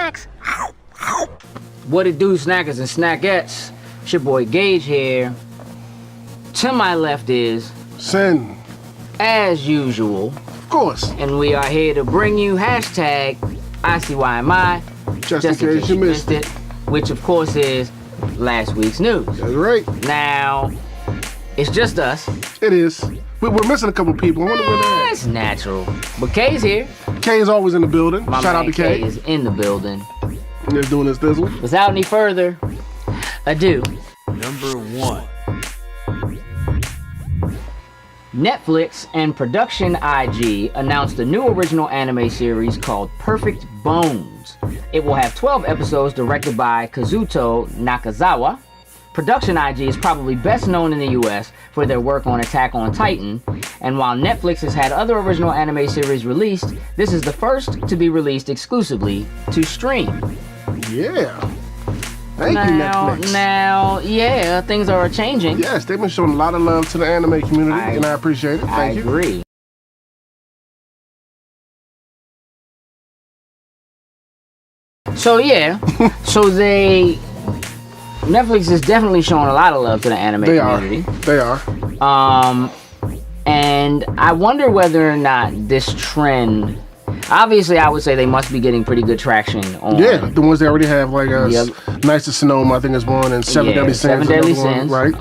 snacks. What it do, snackers and snackettes? It's your boy Gage here. To my left is Sin. as usual, Of course. and we are here to bring you hashtag ICYMI, Just in case you missed it. which of course is last week's news. That's right. Now, it's just us. It is. We're missing a couple people. I wonder where they're It's natural. But Kay's here. at. Kay is always in the building. My Shout out man to Kay. is in the building. They're doing this thizzle. Without any further ado, Number 1. Netflix and Production IG announced a new original anime series called Perfect Bones. It will have 12 episodes directed by Kazuto Nakazawa. Production IG is probably best known in the US for their work on Attack on Titan, and while Netflix has had other original anime series released, this is the first to be released exclusively to stream. Yeah. Thank you, Netflix. Now, yeah, things are changing. Yes, they've been showing a lot of love to the anime community, and I appreciate it. I Thank you. agree. So yeah, Netflix is definitely showing a lot of love to the anime community. They are. And I wonder whether or not this trend. Obviously, I would say they must be getting pretty good traction on. Yeah, the ones they already have, like Nice to Sonoma, I think is one, and Seven Deadly Sins. Seven Deadly Sins, right?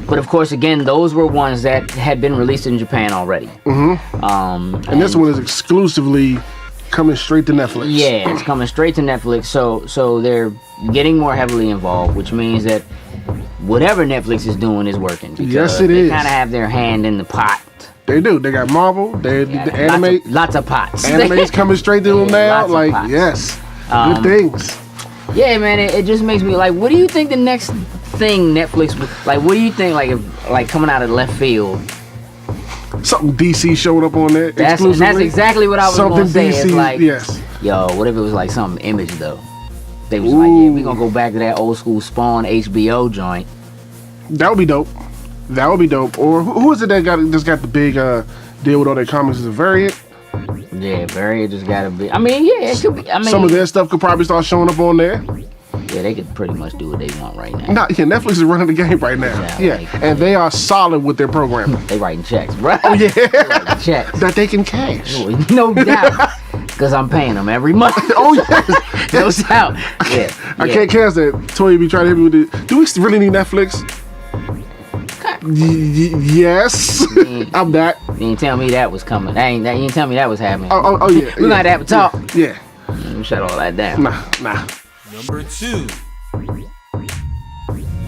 But of course, again, those were ones that had been released in Japan already. Mm-hmm. And this one is exclusively coming straight to Netflix. Yeah, it's coming straight to Netflix. So they're getting more heavily involved, which means that whatever Netflix is doing is working. Yes, it they is. Kind of have their hand in the pot. They do. They got Marvel. The anime. Lots of pots. Anime's coming straight to them now. Lots of Like, pots. yes. Good things. Yeah, man, it just makes me like, what do you think the next thing Netflix like? What do you think like coming out of left field? Something DC showed up on there. That's exactly what I was something gonna say. DC, It's like, yes. Yo, what if it was like something Image though? They was like, yeah, we gonna go back to that old school Spawn HBO joint. That would be dope. That would be dope. Or who is it that just got the big deal with all their comics? Is it Variant? Yeah, Variant just got a big. I mean, yeah, it could be. I mean, some of their stuff could probably start showing up on there. Yeah, they could pretty much do what they want right now. Netflix is running the game right now. Yeah, and they are solid with their programming. They writing checks, bro. Oh yeah, they writing checks that they can cash. No doubt, because I'm paying them every month. Oh yes, no doubt. Yeah, I can't cancel that. Toy be trying to hit me with it. Do we really need Netflix? Yes, I'm that. You didn't tell me that was coming. You didn't tell me that was happening. Oh yeah. We gotta have a talk. Yeah. Shut all that down. Nah. Number 2.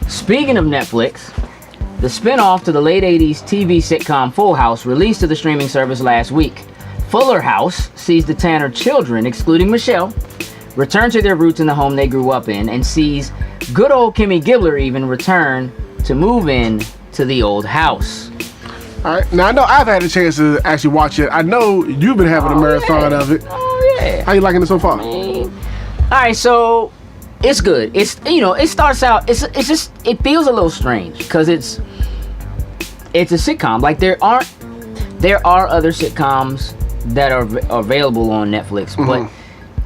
Speaking of Netflix, the spin-off to the late 80s TV sitcom Full House released to the streaming service last week. Fuller House sees the Tanner children, excluding Michelle, return to their roots in the home they grew up in, and sees good old Kimmy Gibbler even return to move in to the old house. All right. Now I know I've had a chance to actually watch it. I know you've been having a marathon of it. Oh yeah. How you liking it so far? All right, so it's good. It's it starts out. It's just it feels a little strange because it's a sitcom. Like there are other sitcoms that are available on Netflix, but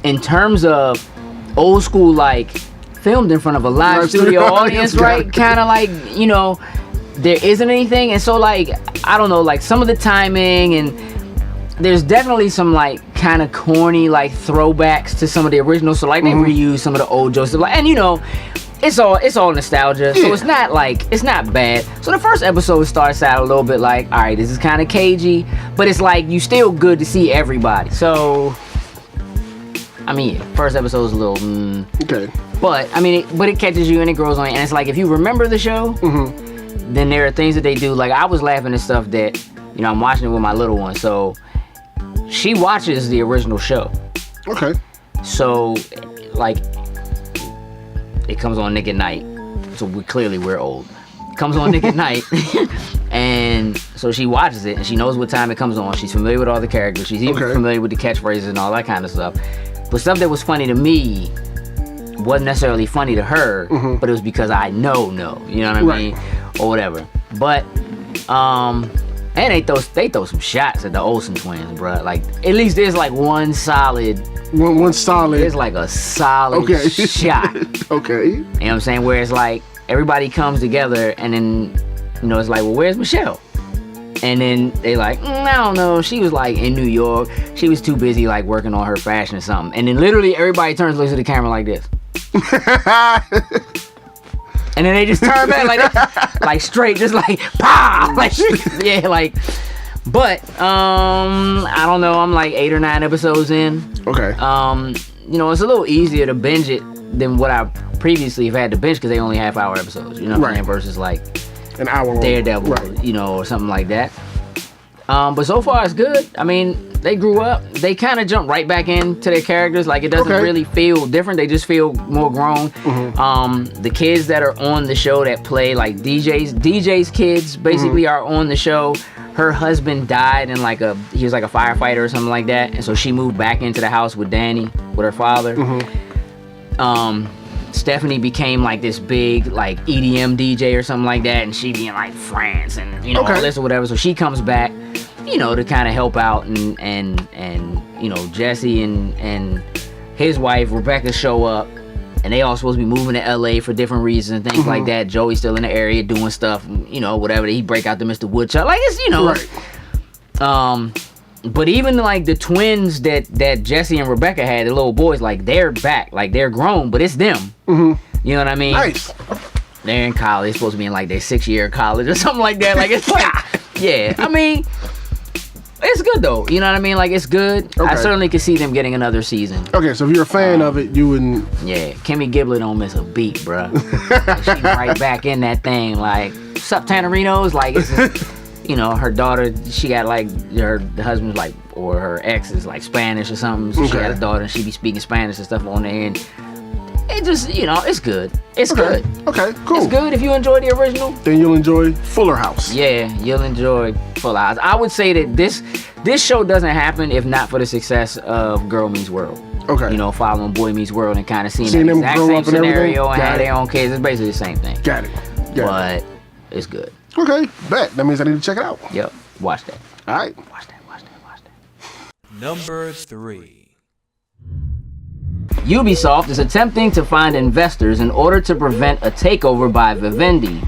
in terms of old school, like filmed in front of a live studio audience, right? Kind of like there isn't anything, and so like I don't know, like some of the timing and. There's definitely some like kind of corny like throwbacks to some of the originals. So like they reuse some of the old jokes, and it's all nostalgia. So it's not bad. So the first episode starts out a little bit like, all right, this is kind of cagey, but it's like you still good to see everybody. So I mean, first episode is a little okay, but I mean, it catches you and it grows on you. And it's like if you remember the show, then there are things that they do. Like I was laughing at stuff that I'm watching it with my little one, so. She watches the original show. Okay. So, like, it comes on Nick at Night. So we're old. It comes on Nick at Night. And so she watches it and she knows what time it comes on. She's familiar with all the characters. She's even familiar with the catchphrases and all that kind of stuff. But stuff that was funny to me wasn't necessarily funny to her, but it was because I know. You know what I mean? Or whatever. But, and they throw some shots at the Olsen twins, bro. Like, at least there's like one solid One solid. It's like a solid shot. Okay. You know what I'm saying? Where it's like everybody comes together and then, you know, it's like, well, where's Michelle? And then they like, I don't know. She was like in New York. She was too busy like working on her fashion or something. And then literally everybody turns and looks at the camera like this. And then they just turn back like straight, just like pow, like yeah, like. But I don't know. I'm like 8 or 9 episodes in. Okay. You know, it's a little easier to binge it than what I previously have had to binge because they only half-hour episodes. You know what I'm saying? Versus like an hour long. Daredevil, you know, or something like that. But so far it's good. I mean, they grew up. They kind of jump right back into their characters. Like it doesn't really feel different. They just feel more grown. The kids that are on the show that play like DJ's kids basically are on the show. Her husband died in he was like a firefighter or something like that, and so she moved back into the house with Danny, with her father. Stephanie became like this big like EDM DJ or something like that, and she be in like France and you know all this or whatever. So she comes back, you know, to kind of help out, and you know Jesse and his wife Rebecca show up, and they all supposed to be moving to LA for different reasons and things like that. Joey's still in the area doing stuff, you know, whatever. He break out the Mr. Woodchuck, like it's you know. But even like the twins that Jesse and Rebecca had, the little boys, like they're back, like they're grown, but it's them. You know what I mean? Nice. They're in college. They're supposed to be in like their 6th-year college or something like that. Like it's like, yeah. I mean, it's good though. You know what I mean? Like it's good. I certainly could see them getting another season. Okay, so if you're a fan of it, you wouldn't. Yeah, Kimmy Gibbler don't miss a beat, bruh. Like, she right back in that thing. Like, sup, Tannerinos? Like it's. Just, you know, her daughter, she got like, the husband's like, or her ex is like Spanish or something. So she had a daughter and she be speaking Spanish and stuff on there. And it just, you know, it's good. It's good. Okay, cool. It's good if you enjoy the original. Then you'll enjoy Fuller House. Yeah, you'll enjoy Fuller House. I would say that this show doesn't happen if not for the success of Girl Meets World. Okay. You know, following Boy Meets World and kind of seeing the exact same scenario and have their own kids. It's basically the same thing. Got it. But it's good. Okay, bet. That means I need to check it out. Yep, watch that. All right. Watch that. Number 3. Ubisoft is attempting to find investors in order to prevent a takeover by Vivendi.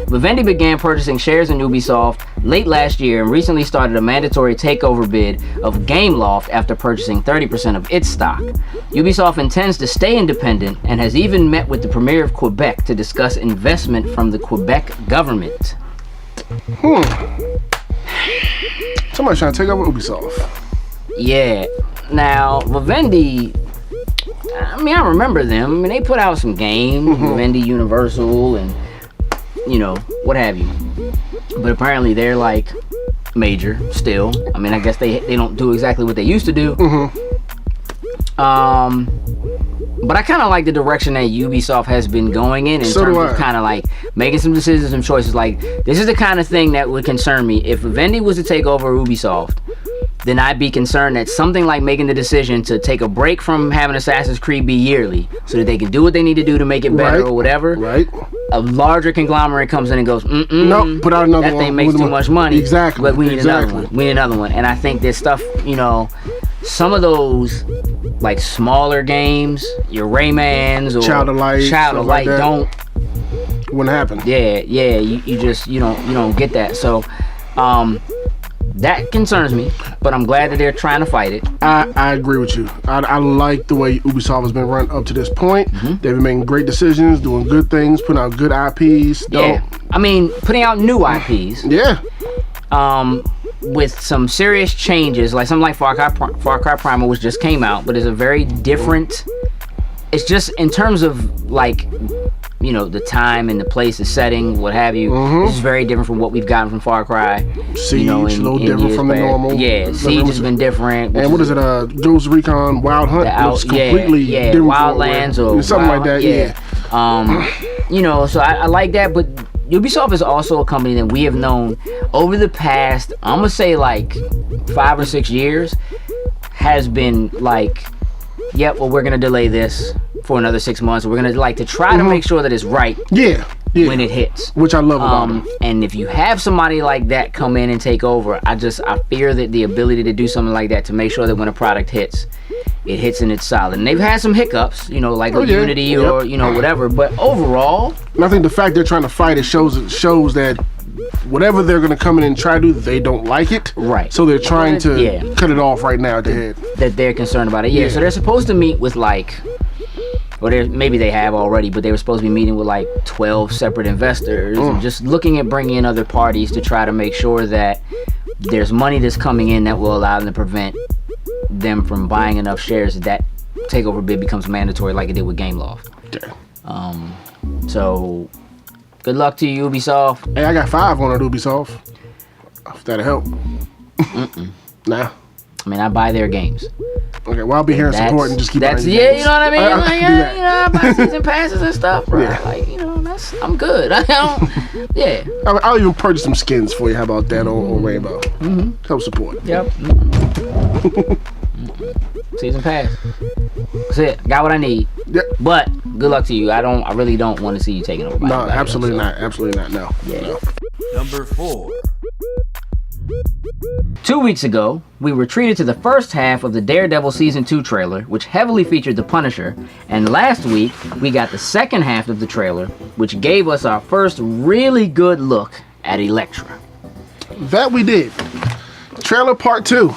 Vivendi began purchasing shares in Ubisoft late last year and recently started a mandatory takeover bid of Gameloft after purchasing 30% of its stock. Ubisoft intends to stay independent and has even met with the Premier of Quebec to discuss investment from the Quebec government. Somebody's trying to take over Ubisoft. Yeah. Now, Vivendi, I mean, I remember them. I mean, they put out some games, Vivendi Universal, and, you know, what have you. But apparently they're, like, major still. I mean, I guess they don't do exactly what they used to do. But I kind of like the direction that Ubisoft has been going in terms of kind of like making some decisions and choices. Like, this is the kind of thing that would concern me. If Vivendi was to take over Ubisoft, then I'd be concerned that something like making the decision to take a break from having Assassin's Creed be yearly so that they can do what they need to do to make it better or whatever. A larger conglomerate comes in and goes, nope, put out another one. That thing makes too much money. Exactly. But we need another one. We need another one. And I think this stuff, you know, some of those like smaller games, your Raymans or Child of Light don't wouldn't happen. Yeah, you just you don't get that. So that concerns me, but I'm glad that they're trying to fight it. I agree with you. I like the way Ubisoft has been run up to this point. They've been making great decisions, doing good things, putting out good IPs. Yeah, I mean, putting out new IPs. Yeah. With some serious changes, like something like Far Cry Primal, which just came out, but it's a very different. It's just in terms of like, you know, the time and the place, the setting, what have you. This is very different from what we've gotten from Far Cry. Siege, you know, a little different from the normal. Yeah, Siege has been different. And what is it? Ghost Recon Wild Hunt. It's completely different. Wildlands or something like that. Yeah. You know, so I like that, but Ubisoft is also a company that we have known over the past, I'm gonna say like 5 or 6 years, has been like, yep, well, we're gonna delay this for another 6 months. We're gonna like to try to make sure that it's right. Yeah. when it hits. Which I love about him. And if you have somebody like that come in and take over, I fear that the ability to do something like that to make sure that when a product hits, it hits and it's solid. And they've had some hiccups, like with Unity or whatever. But overall, and I think the fact they're trying to fight it shows that whatever they're going to come in and try to do, they don't like it. Right. So they're trying to cut it off right now at the head. That they're concerned about it. Yeah. So they're supposed to meet with or maybe they have already, but they were supposed to be meeting with 12 separate investors and just looking at bringing in other parties to try to make sure that there's money that's coming in that will allow them to prevent them from buying enough shares that takeover bid becomes mandatory like it did with Gameloft. Okay. So good luck to you, Ubisoft. Hey, I got 5 on it, Ubisoft. If that'll help. Nah. I mean, I buy their games. Okay, well, I'll be here and support and just keep buying you know what I mean? I buy season passes and stuff, bro. Yeah. I'm good. I'll even purchase some skins for you. How about that on Rainbow? Help support. Yep. Season pass. That's it. Got what I need. Yep. But good luck to you. I really don't want to see you taking over. No, absolutely not. Absolutely not. No. Yeah. No. Number 4. 2 weeks ago, we were treated to the first half of the Daredevil Season 2 trailer, which heavily featured the Punisher, and last week, we got the second half of the trailer, which gave us our first really good look at Elektra. That we did. Trailer part 2.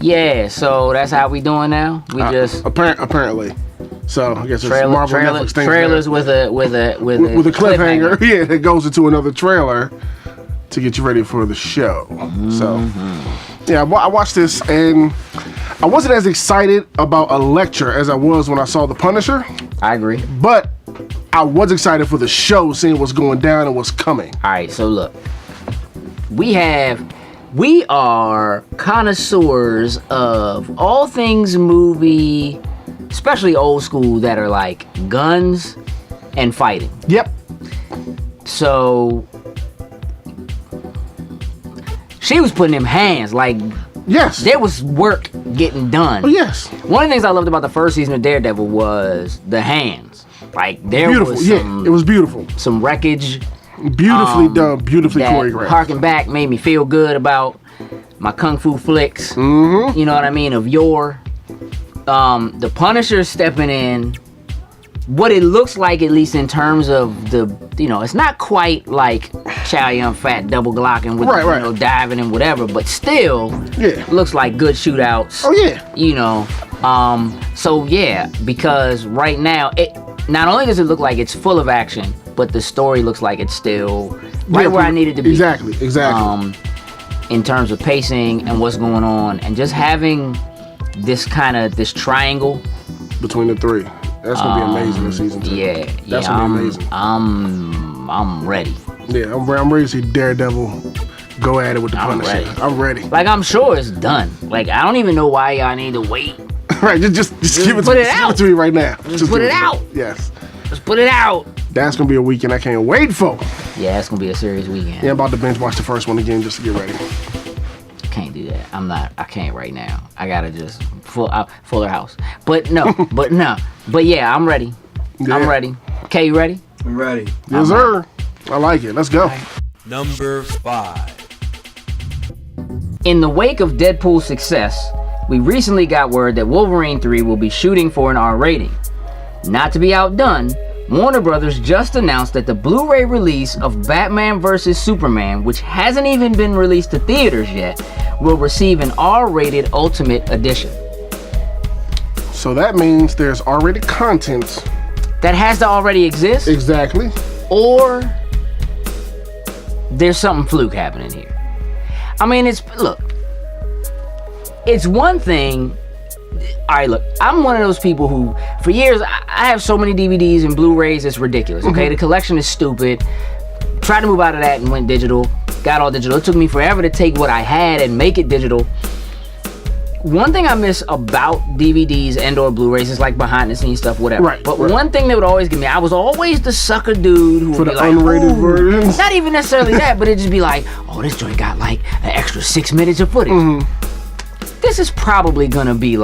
Yeah, so that's how we doing now? We just... Apparently. So, I guess it's Marvel Netflix thing. Trailers with a cliffhanger. Yeah, that goes into another trailer to get you ready for the show. So, yeah, I watched this and I wasn't as excited about Elektra as I was when I saw The Punisher. I agree. But I was excited for the show, seeing what's going down and what's coming. All right, so look. We are connoisseurs of all things movie, especially old school, that are like guns and fighting. Yep. So she was putting them hands, yes, there was work getting done. Oh, yes. One of the things I loved about the first season of Daredevil was the hands. There beautiful. was it was beautiful. Some wreckage. Beautifully done, beautifully choreographed. Harking back made me feel good about my kung fu flicks. You know what I mean? Of yore. The Punisher stepping in. What it looks like, at least in terms of the, it's not quite like Chow Yun Fat double glocking with, diving and whatever, but still, looks like good shootouts. Oh, yeah. So, yeah, because right now, not only does it look like it's full of action, but the story looks like it's still where I needed to be. Exactly. In terms of pacing and what's going on, and just having this triangle between the three. That's gonna be amazing in season 2. Yeah, that's gonna be amazing. I'm ready. Yeah, I'm ready to see Daredevil go at it with the Punisher. I'm ready. I'm sure it's done. I don't even know why y'all need to wait. Right, just give it to me right now. Just put it out. Yes. Just put it out. That's gonna be a weekend I can't wait for. Yeah, it's gonna be a serious weekend. Yeah, I'm about to binge watch the first one again just to get ready. Can't do that. I can't right now. I gotta just Fuller House. But no, but yeah, I'm ready. Yeah. I'm ready. Okay, you ready? I'm ready. Yes, sir. I like it. Let's go. Right. Number 5. In the wake of Deadpool's success, we recently got word that Wolverine 3 will be shooting for an R rating. Not to be outdone, Warner Brothers just announced that the Blu-ray release of Batman vs. Superman, which hasn't even been released to theaters yet, will receive an R-rated Ultimate Edition. So that means there's R-rated content that has to already exist? Exactly. Or there's something fluke happening here. I mean, it's one thing. All right, look, I'm one of those people who, for years, I have so many DVDs and Blu-rays, it's ridiculous, okay? The collection is stupid. Tried to move out of that and went digital. Got all digital. It took me forever to take what I had and make it digital. One thing I miss about DVDs and or Blu-rays is behind the scenes stuff, whatever. Right. But one thing that would always give me, I was always the sucker dude who for would the be unrated versions. Not even necessarily that, but it'd just be oh, this joint got an extra 6 minutes of footage. This is probably gonna be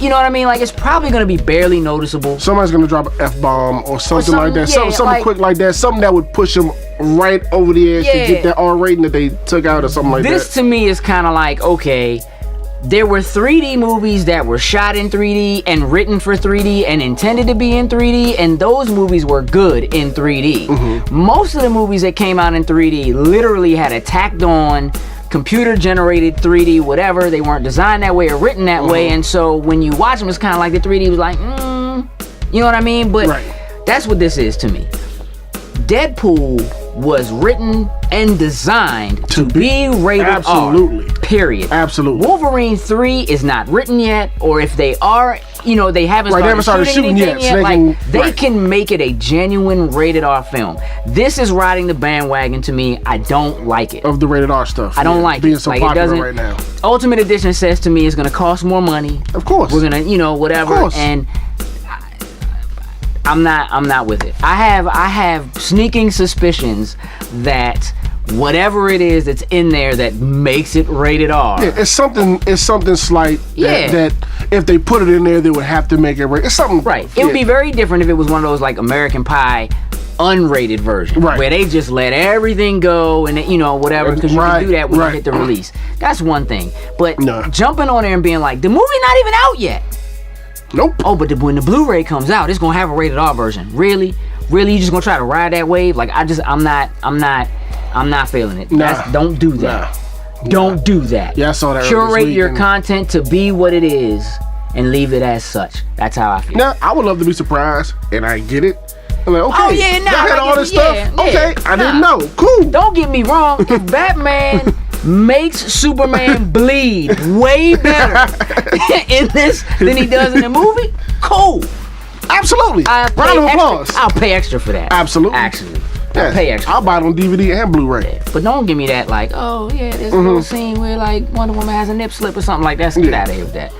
You know what I mean? Like, it's probably gonna be barely noticeable. Somebody's gonna drop an F-bomb or something like that. yeah, Something like, quick like that. Something that would push them right over the edge to get that R rating that they took out or something like that. This to me is kind of like, okay, there were 3D movies that were shot in 3D and written for 3D and intended to be in 3D, and those movies were good in 3D. Most of the movies that came out in 3D literally had a tacked on computer generated 3D whatever. They weren't designed that way or written that way, and so when you watch them, it's kind of like the 3D was like, you know what I mean? But that's what this is to me. Deadpool was written and designed to be rated absolutely R. Period. Absolutely. Wolverine 3 is not written yet, or if they are, you know, they haven't started shooting yet. So they can make it a genuine rated R film. This is riding the bandwagon to me. I don't like it. Of the rated R stuff. I don't like being it. so like, popular right now. Ultimate Edition says to me it's going to cost more money. Of course. We're going to, you know, whatever. Of course. And I'm not with it. I have sneaking suspicions that whatever it is that's in there that makes it rated R. Yeah, it's something slight that if they put it in there, they would have to make it rated. It's something right. It would be very different if it was one of those like American Pie unrated versions, where they just let everything go and you know whatever, because you can do that when you hit the release. That's one thing. But jumping on there and being like, the movie not even out yet. Nope. Oh, but when the Blu-ray comes out, it's gonna have a rated R version. Really? You just gonna try to ride that wave? Like, I'm not feeling it. Don't do that. Don't do that. Yeah, I saw that. Curate your content to be what it is and leave it as such. That's how I feel. Now, I would love to be surprised, and I get it. I'm like, okay, oh yeah, y'all had all this stuff. Okay, I didn't know. Cool. Don't get me wrong. If Batman makes Superman bleed way better in this than he does in the movie, cool. Absolutely. Round of applause. I'll pay extra for that. Absolutely. Actually, I'll pay extra. I'll buy it on DVD and Blu-ray. Yeah. But don't give me that like, oh yeah, there's a little scene where like Wonder Woman has a nip slip or something like that. So get out of here with that.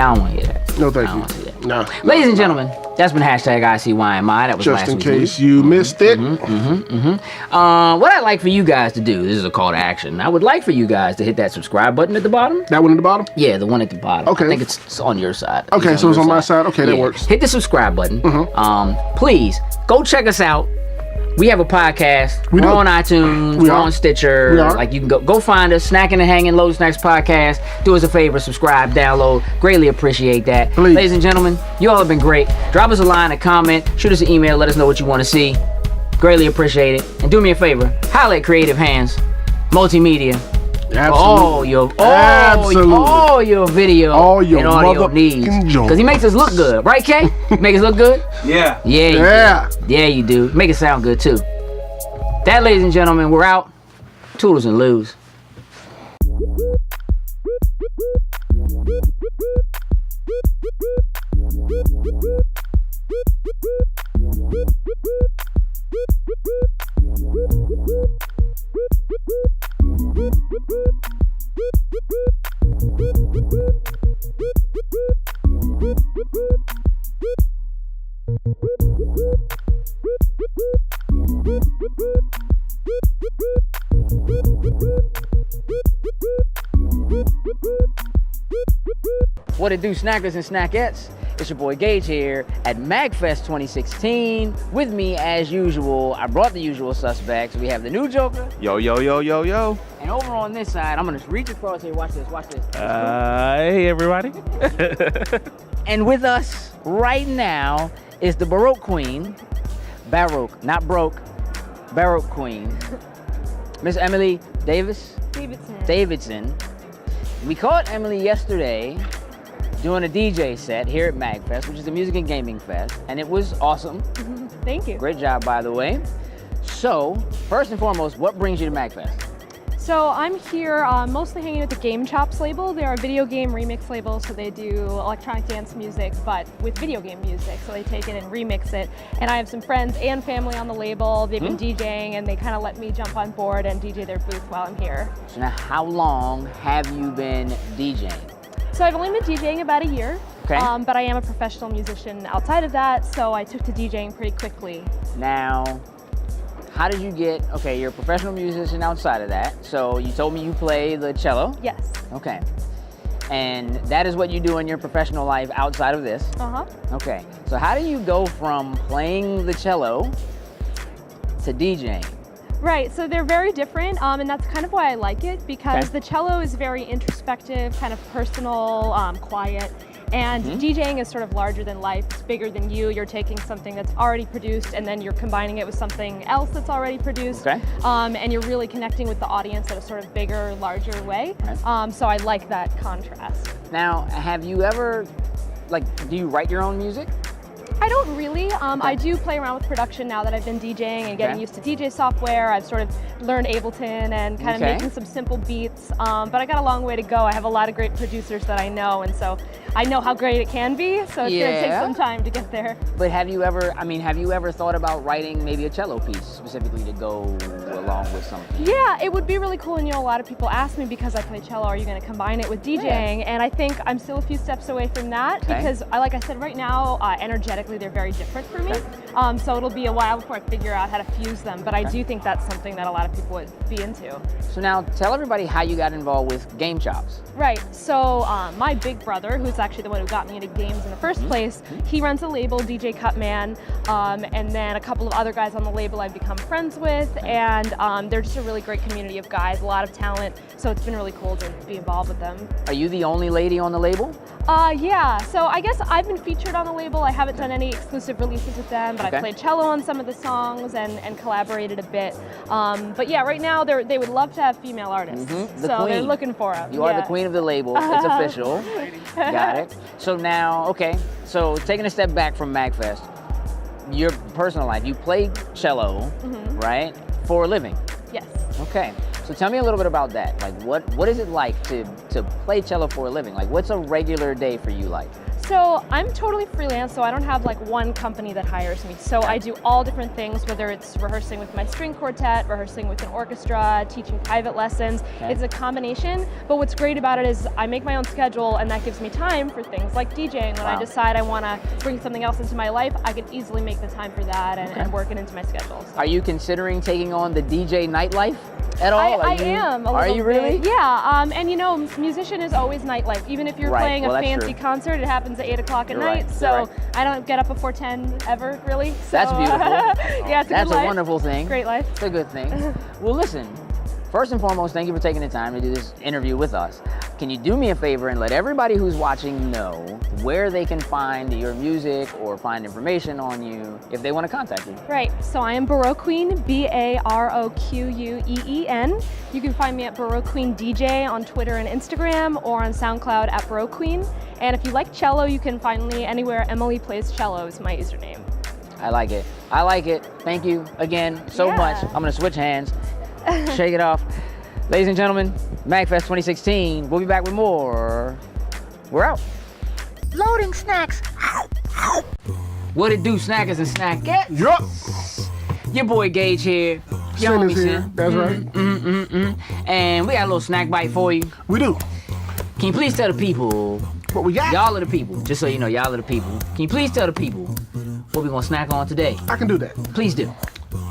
I don't want to hear that. No, thank you. I don't want to see that. No. Ladies and gentlemen, that's been hashtag ICYMI. That was just last in week's case news. you missed it. What I'd like for you guys to do, this is a call to action. I would like for you guys to hit that subscribe button at the bottom. That one at the bottom? Yeah, the one at the bottom. Okay. I think it's on your side. Okay, so it's on my side. Okay, that works. Hit the subscribe button. Please go check us out. We have a podcast. We're on iTunes. We're on Stitcher. Like, you can go find us. Snacking and Hanging, Low Snacks Podcast. Do us a favor, subscribe, download. Greatly appreciate that. Please. Ladies and gentlemen, you all have been great. Drop us a line, a comment, shoot us an email, let us know what you want to see. Greatly appreciate it. And do me a favor, holla at Creative Hands, Multimedia. Absolutely. All your video and audio needs. Because he makes us look good. Right, Kay? Make us look good? Yeah. Yeah, you do. Make it sound good, too. That, ladies and gentlemen, we're out. Toodles and Loos. What it do, snackers and snackettes? It's your boy Gage here at MagFest 2016. With me, as usual, I brought the usual suspects. We have the new Joker. Yo. And over on this side, I'm gonna reach across here. Watch this. Hey, everybody. And with us right now is the Baroqueen. Baroque, not broke. Baroqueen. Miss Emily Davidson. We caught Emily yesterday doing a DJ set here at MagFest, which is a music and gaming fest, and it was awesome. Thank you. Great job, by the way. So, first and foremost, what brings you to MagFest? So I'm here mostly hanging with the Game Chops label. They're a video game remix label, so they do electronic dance music, but with video game music. So they take it and remix it. And I have some friends and family on the label. They've been DJing, and they kind of let me jump on board and DJ their booth while I'm here. So now, how long have you been DJing? So I've only been DJing about a year, but I am a professional musician outside of that, so I took to DJing pretty quickly. Now, how did you get, you're a professional musician outside of that, so you told me you play the cello? Yes. Okay. And that is what you do in your professional life outside of this. Okay. So how do you go from playing the cello to DJing? Right, so they're very different, and that's kind of why I like it, because the cello is very introspective, kind of personal, quiet, and DJing is sort of larger than life. It's bigger than you. You're taking something that's already produced, and then you're combining it with something else that's already produced, and you're really connecting with the audience in a sort of bigger, larger way. So I like that contrast. Now, have you ever, do you write your own music? I don't really. I do play around with production now that I've been DJing and getting used to DJ software. I've sort of learned Ableton and kind of making some simple beats, but I got a long way to go. I have a lot of great producers that I know, and so I know how great it can be, so it's going to take some time to get there. But have you ever thought about writing maybe a cello piece specifically to go along with something? Yeah, it would be really cool, and a lot of people ask me, because I play cello, are you going to combine it with DJing? And I think I'm still a few steps away from that, because like I said, right now, energetically, they're very different for me. So it'll be a while before I figure out how to fuse them, but I do think that's something that a lot of people would be into. So now tell everybody how you got involved with Game Chops. Right, so my big brother, who's actually the one who got me into games in the first place, he runs a label, DJ Cutman, and then a couple of other guys on the label I've become friends with, and they're just a really great community of guys, a lot of talent, so it's been really cool to be involved with them. Are you the only lady on the label? Yeah, so I guess I've been featured on the label. I haven't done any exclusive releases with them, but I played cello on some of the songs and collaborated a bit. But yeah, right now they would love to have female artists, so they're looking for them. You are the queen of the label. It's official. Got it. So now, so taking a step back from MagFest, your personal life, you play cello, right, for a living? Yes. Okay. So tell me a little bit about that. Like, what is it like to play cello for a living? Like, what's a regular day for you like? So I'm totally freelance, so I don't have like one company that hires me. So I do all different things, whether it's rehearsing with my string quartet, rehearsing with an orchestra, teaching private lessons. It's a combination, but what's great about it is I make my own schedule, and that gives me time for things like DJing. When I decide I want to bring something else into my life, I can easily make the time for that and work it into my schedule. So. Are you considering taking on the DJ nightlife at all? I am. Are you really? Yeah, and musician is always nightlife. Even if you're playing a fancy concert, it happens at 8 o'clock at night. So I don't get up before 10 ever, really. So, that's beautiful. Yeah, it's that's a wonderful thing. Great life. It's a good thing. Well, listen. First and foremost, thank you for taking the time to do this interview with us. Can you do me a favor and let everybody who's watching know where they can find your music or find information on you if they want to contact you? Right. So I am Baroqueen, Baroqueen. You can find me at Baroqueen DJ on Twitter and Instagram, or on SoundCloud at Baroqueen. And if you like cello, you can find me anywhere. Emily Plays Cello is my username. I like it. I like it. Thank you again so much. I'm going to switch hands. Shake it off. Ladies and gentlemen, MagFest 2016. We'll be back with more. We're out. Loading snacks. What it do, snackers and snackets? Yup. Your boy Gage here. Your homie here. That's right. And we got a little snack bite for you. We do. Can you please tell the people what we got? Y'all are the people. Just so you know, y'all are the people. Can you please tell the people what we gonna snack on today? I can do that. Please do.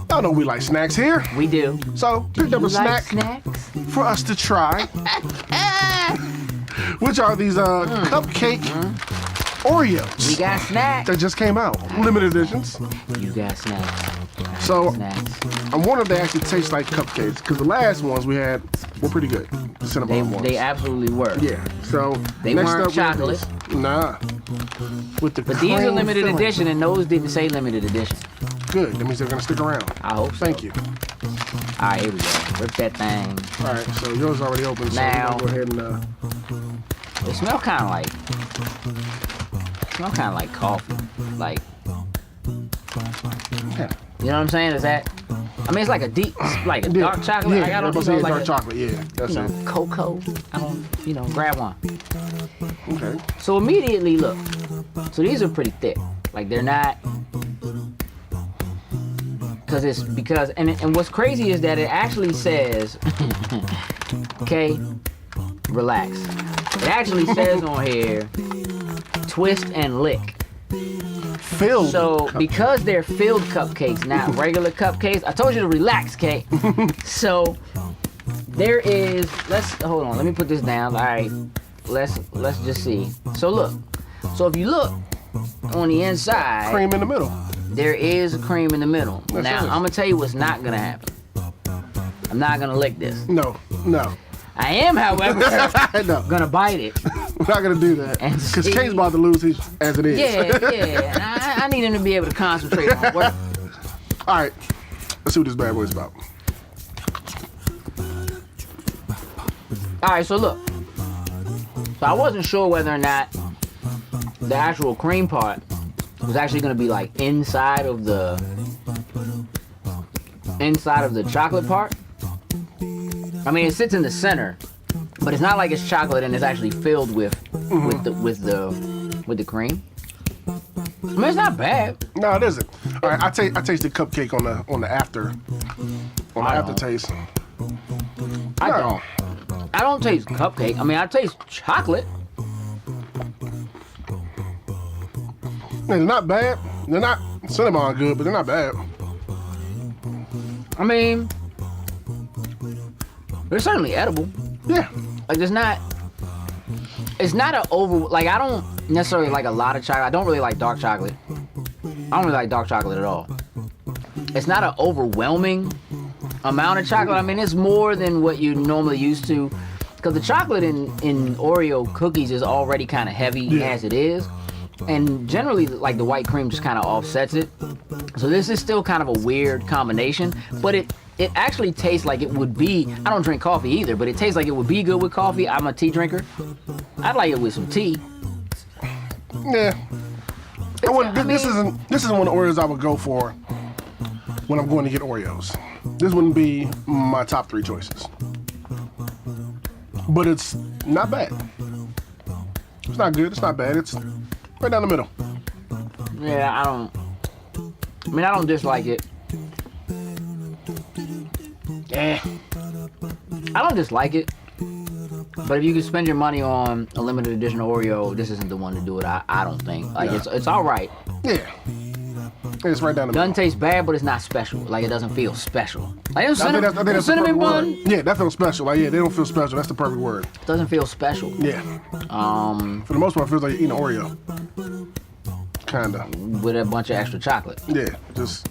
Y'all know we like snacks here. We do. So picked up a snack for us to try, which are these Cupcake Oreos. We got snacks. That just came out. Limited editions. You got snacks. So I wonder if they actually taste like cupcakes, because the last ones we had were pretty good. The cinnamon ones. They absolutely were. Yeah. So they next weren't up chocolate. Nah. With the but these are limited filling. edition, and those didn't say limited edition. Good. That means they're gonna stick around. I hope so. Thank you. All right, here we go. Rip that thing. All right. So yours already open. Now, so go ahead and. They smell kind of like coffee. Like. Yeah. You know what I'm saying? Is that? I mean, it's like a deep, like a dark chocolate. Yeah, I got dark chocolate. Yeah, that's it. Cocoa. I don't, grab one. Okay. So immediately, look. So these are pretty thick. Like they're not. And what's crazy is that it actually says, okay, relax. It actually says on here, twist and lick. Filled. So because they're filled cupcakes, not regular cupcakes, I told you to relax, Kate. So there is, hold on, let me put this down. All right, let's just see. So look. So if you look on the inside, Cream in the middle. there is a cream in the middle. Yes, Now, there is. I'm gonna tell you what's not gonna happen. I'm not gonna lick this. No. I am, however, No. gonna bite it. We're not gonna do that. And Because see- Kane's about to lose his as it is. Yeah. And I need him to be able to concentrate on work. All right. Let's see what this bad boy's about. All right, so look. So I wasn't sure whether or not the actual cream part was actually going to be like inside of the chocolate part. I mean, it sits in the center, but it's not like it's chocolate and it's actually filled with the cream. I mean, it's not bad. No, it isn't. All right, I taste the cupcake on the aftertaste. I don't taste cupcake. I mean, I taste chocolate. They're not bad. They're not cinnamon good, but they're not bad. I mean, they're certainly edible. Yeah. Like, it's not an over, like, I don't necessarily like a lot of chocolate. I don't really like dark chocolate. I don't really like dark chocolate at all. It's not an overwhelming amount of chocolate. I mean, it's more than what you normally used to, because the chocolate in Oreo cookies is already kind of heavy as it is, and generally, like, the white cream just kind of offsets it. So this is still kind of a weird combination, but it actually tastes like it would be. I don't drink coffee either, but it tastes like it would be good with coffee. I'm a tea drinker. I'd like it with some tea. Yeah. This isn't one of the Oreos I would go for when I'm going to get Oreos. This wouldn't be my top 3 choices. But it's not bad. It's not good. It's not bad. It's right down the middle. Yeah, I don't dislike it. Yeah. I don't dislike it. But if you could spend your money on a limited edition Oreo, this isn't the one to do it. I don't think. Like, it's all right. Yeah. It's right down the middle. Doesn't taste bad, but it's not special. Like, it doesn't feel special. Like, I think that's the cinnamon perfect bun word. Yeah, that feels special. Like, yeah, they don't feel special. That's the perfect word. doesn't feel special. Yeah. For the most part, it feels like you're eating Oreo. Kinda. With a bunch of extra chocolate. Yeah. Just.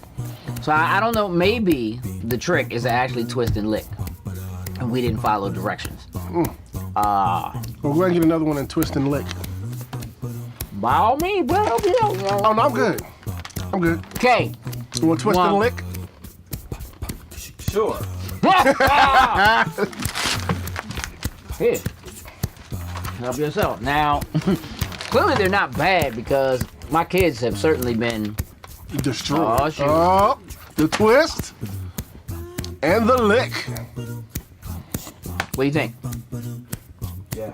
So I don't know. Maybe the trick is to actually twist and lick, and we didn't follow directions. Well, go ahead and get another one and twist and lick. By all means, bro. Oh no, I'm good. I'm good. Okay. You want to twist and lick? Sure. Here. Help yourself. Now, clearly they're not bad because my kids have certainly been Destroyed. Oh, shoot. Oh, the twist and the lick. What do you think? Yeah.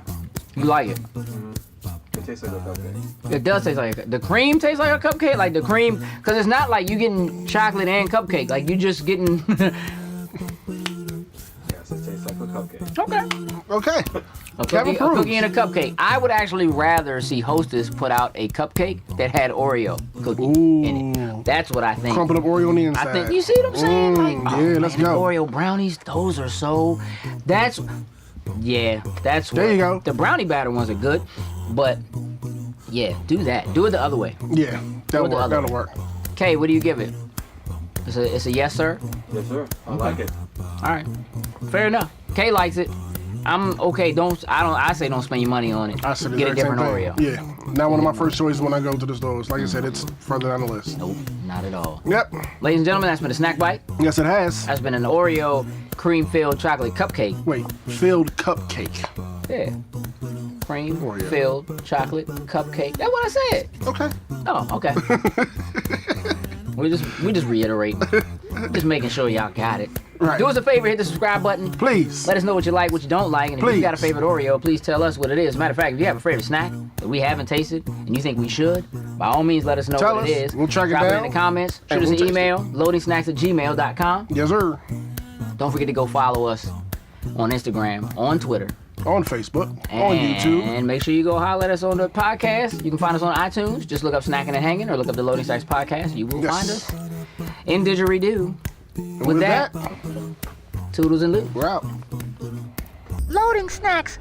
You like it? It tastes like a cupcake. It does taste like the cream tastes like a cupcake, like the cream, because it's not like you getting chocolate and cupcake, like you just getting. Yes, it tastes like a cupcake. Okay. Okay. A Kevin cookie, a Cruz. cookie and a cupcake. I would actually rather see Hostess put out a cupcake that had Oreo cookie in it. That's what I think. Crumpled up Oreo on the inside. I think you see what I'm saying. Like, yeah, let's man, go. Oreo brownies, those are so. That's that's. There you go. The brownie batter ones are good, but yeah, do that. Do it the other way. Yeah, that'll the work. other That'll work. Kay, what do you give it? It's a yes, sir. Yes, sir. I like it. All right, fair enough. Kay likes it. I'm okay. I say don't spend your money on it. I said the Get a exact different same Oreo. thing. Yeah, not one of my first choices when I go to the stores. Like I said, it's further down the list. Nope, not at all. Yep. Ladies and gentlemen, that's been a snack bite. Yes, it has. That's been an Oreo cream-filled chocolate cupcake. Wait, filled cupcake. Yeah. Cream Oreo. filled chocolate cupcake. That's what I said. Okay. Oh, okay. we just reiterate. Just making sure y'all got it. Right. Do us a favor, hit the subscribe button. Please. Let us know what you like, what you don't like, and if Please. you got a favorite Oreo, please tell us what it is. Matter of fact, if you have a favorite snack that we haven't tasted and you think we should, by all means, let us know Tell what us. it is. We'll track it Drop down. it in the comments. Shoot And us we'll an taste email, loadingsnacks@gmail.com. Yes, sir. Don't forget to go follow us on Instagram, on Twitter, On Facebook, on YouTube. and make sure you go holler at us on the podcast. You can find us on iTunes. Just look up Snacking and Hanging or look up the Loading Stacks Podcast. You will Yes. find us. In didgeridoo. And With that, toodles and loo. we're out. Loading snacks.